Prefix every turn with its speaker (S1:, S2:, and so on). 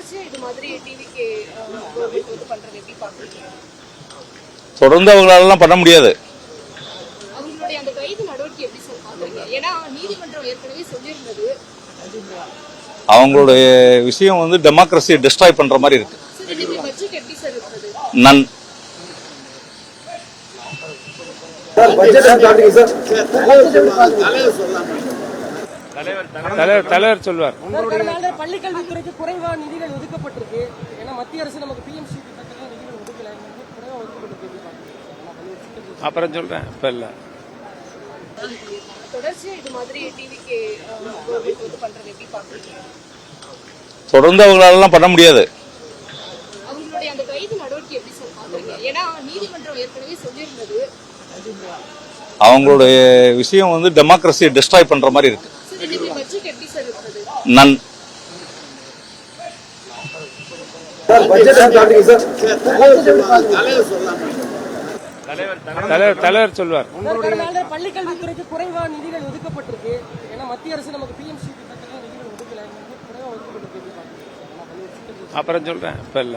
S1: தொடர்ச்சியா இது மாதிரி டிவிக்கு கவர்மெண்ட் வந்து பண்றது எப்படி பாக்குறீங்க?
S2: தொடர்ந்து அவங்களால பண்ண முடியாது.
S1: அவங்களுடைய அந்த கைது நடவடிக்கை எப்படி சார் பாக்குறீங்க? ஏன்னா நீதிமன்றம் ஏற்கனவே சொல்லியிருந்தது
S2: அவங்களுடைய விஷயம் வந்து டெமோக்ரஸியை டிஸ்ட்ராய் பண்ற மாதிரி இருக்கு.
S1: சார் இன்னைக்கு பட்ஜெட் எப்படி சார் இருக்குது?
S2: நன்
S3: தலைவர் சொல்வார்.
S4: பள்ளிக்கல்வித்துறைக்கு குறைவா நிதிகள் ஒதுக்கப்பட்டிருக்கு. ஏன்னா மத்திய அரசு நமக்கு பிஎம்சி திட்டத்திலும் நிதிகள் ஒதுக்கல, குறைவா ஒதுக்கப்பட்டிருக்கு.
S3: அப்புறம் சொல்றேன், இப்ப இல்ல.
S1: தொடர்ச்சியா இது மாதிரி டிவிக்கு கவர்மெண்ட் வந்து பண்றது எப்படி பாக்குறீங்க?
S2: தொடர்ந்து அவங்களால பண்ண முடியாது.
S1: அவங்களுடைய அந்த கைது நடவடிக்கை எப்படி சார் பாக்குறீங்க? ஏன்னா நீதிமன்றம் ஏற்கனவே சொல்லியிருந்தது
S2: அவங்களுடைய விஷயம் வந்து டெமோக்ரஸியை டிஸ்ட்ராய் பண்ற மாதிரி இருக்கு.
S1: சார் இன்னைக்கு பட்ஜெட் எப்படி சார் இருக்குது?
S2: நன்
S3: தலைவர் சொல்வார்.
S4: பள்ளிக்கல்வித்துறைக்கு குறைவா நிதிகள் ஒதுக்கப்பட்டிருக்கு. ஏன்னா மத்திய அரசு நமக்கு பிஎம்சி திட்டத்திலும் நிதிகள் ஒதுக்கல, குறைவா ஒதுக்கப்பட்டிருக்கு.
S3: அப்புறம் சொல்றேன், இப்ப இல்ல.